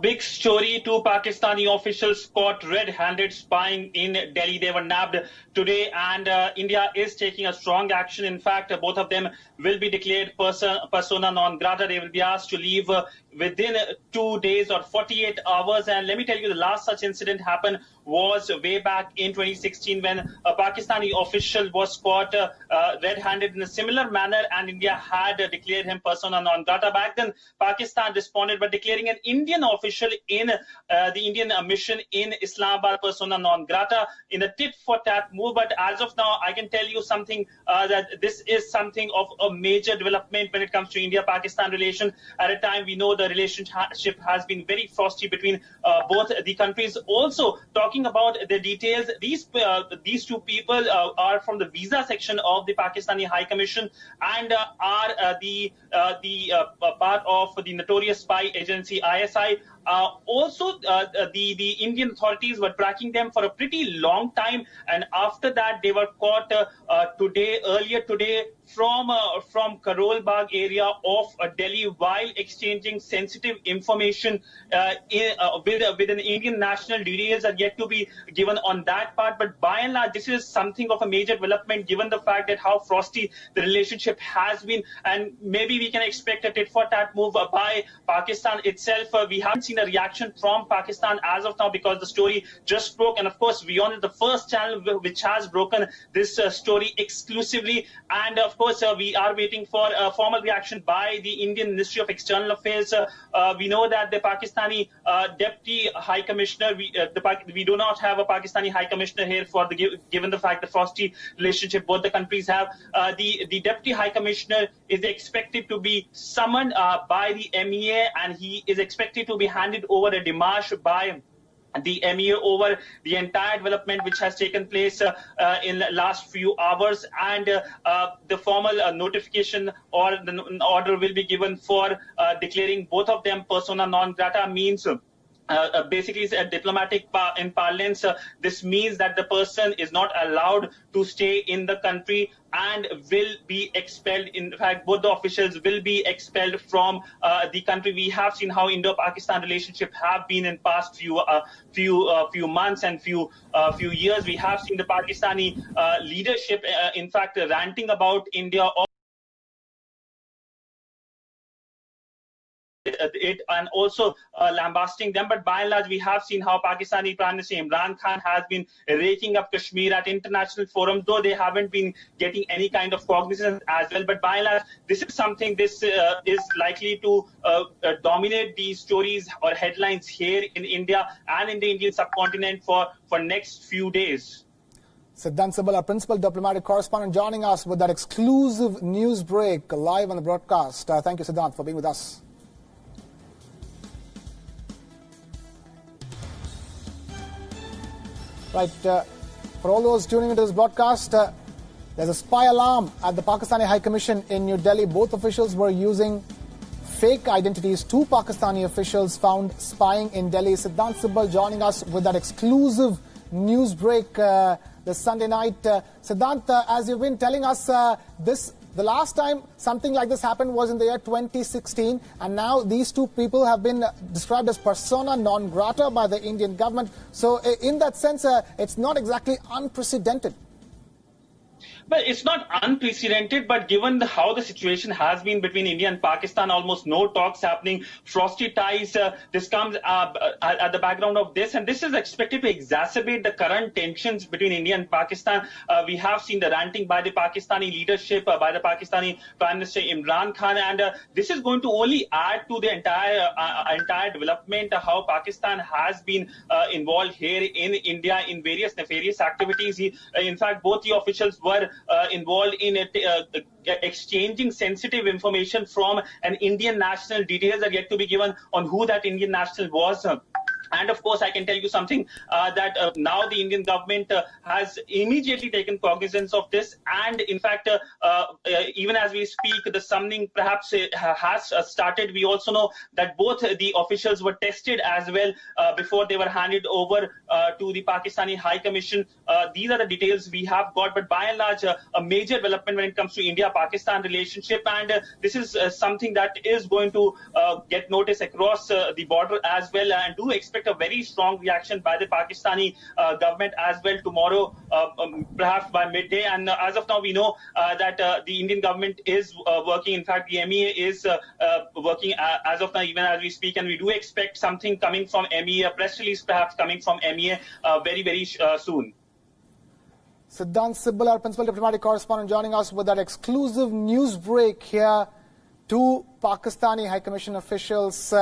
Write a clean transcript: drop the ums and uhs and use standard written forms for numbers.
Big story: two Pakistani officials caught red-handed spying in Delhi. They were nabbed today, and India is taking a strong action. In fact, both of them will be declared persona non grata. They will be asked to leave within 2 days or 48 hours. And let me tell you, the last such incident happened was way back in 2016 when a Pakistani official was caught red-handed in a similar manner, and India had declared him persona non grata. Back then, Pakistan responded by declaring an Indian official in the Indian mission in Islamabad persona non grata in a tit-for-tat move. But as of now, I can tell you something that this is something of a major development when it comes to India-Pakistan relation. At a time, we know the relationship has been very frosty between both the countries. Also, talking about the details, these two people are from the visa section of the Pakistani High Commission and are the part of the notorious spy agency ISI. Also, the Indian authorities were tracking them for a pretty long time, and after that, they were caught earlier today from Karol Bagh area of Delhi while exchanging sensitive information with an Indian national. Details are yet to be given on that part, but by and large, this is something of a major development given the fact that how frosty the relationship has been, and maybe we can expect a tit-for-tat move by Pakistan itself. We haven't seen a reaction from Pakistan as of now because the story just broke, and of course, VION is the first channel which has broken this story exclusively, and of course, we are waiting for a formal reaction by the Indian Ministry of External Affairs. We know that the Pakistani Deputy High Commissioner, we do not have a Pakistani High Commissioner here given the fact the frosty relationship both the countries have. The Deputy High Commissioner is expected to be summoned by the MEA, and he is expected to be handed over a démarche by the MEA over the entire development which has taken place in the last few hours, and the formal notification or the order will be given for declaring both of them persona non grata. Means basically, a diplomatic in parlance, this means that the person is not allowed to stay in the country and will be expelled. In fact, both the officials will be expelled from the country. We have seen how Indo-Pakistan relationship have been in past few months and few years. We have seen the Pakistani leadership, in fact, ranting about India and also lambasting them. But by and large, we have seen how Pakistani Prime Minister Imran Khan has been raking up Kashmir at international forums, though they haven't been getting any kind of cognizance as well. But by and large, this is something is likely to dominate these stories or headlines here in India and in the Indian subcontinent for next few days. Siddhant Sibal, our principal diplomatic correspondent, joining us with that exclusive news break live on the broadcast. Thank you, Siddhant, for being with us. Right, for all those tuning into this broadcast, there's a spy alarm at the Pakistani High Commission in New Delhi. Both officials were using fake identities. Two Pakistani officials found spying in Delhi. Siddhant Sibal joining us with that exclusive news break this Sunday night. Siddhant, as you've been telling us, the last time something like this happened was in the year 2016, and now these two people have been described as persona non grata by the Indian government. So in that sense, it's not exactly unprecedented. But it's not unprecedented, but given how the situation has been between India and Pakistan, almost no talks happening, frosty ties, this comes at the background of this, and this is expected to exacerbate the current tensions between India and Pakistan. We have seen the ranting by the Pakistani leadership, by the Pakistani Prime Minister Imran Khan, and this is going to only add to the entire development, how Pakistan has been involved here in India in various nefarious activities. In fact, both the officials were involved in exchanging sensitive information from an Indian national. Details are yet to be given on who that Indian national was. And of course, I can tell you something that now the Indian government has immediately taken cognizance of this. And in fact, even as we speak, the summoning perhaps has started. We also know that both the officials were tested as well before they were handed over to the Pakistani High Commission. These are the details we have got. But by and large, a major development when it comes to India-Pakistan relationship. And this is something that is going to get noticed across the border as well. And do expect a very strong reaction by the Pakistani government as well tomorrow, perhaps by midday. And as of now, we know that the Indian government is working. In fact, the MEA is working as of now, even as we speak. And we do expect something coming from MEA, a press release perhaps coming from MEA very, very soon. Siddhant Sibal, our principal diplomatic correspondent, joining us with that exclusive news break here. Two Pakistani High Commission officials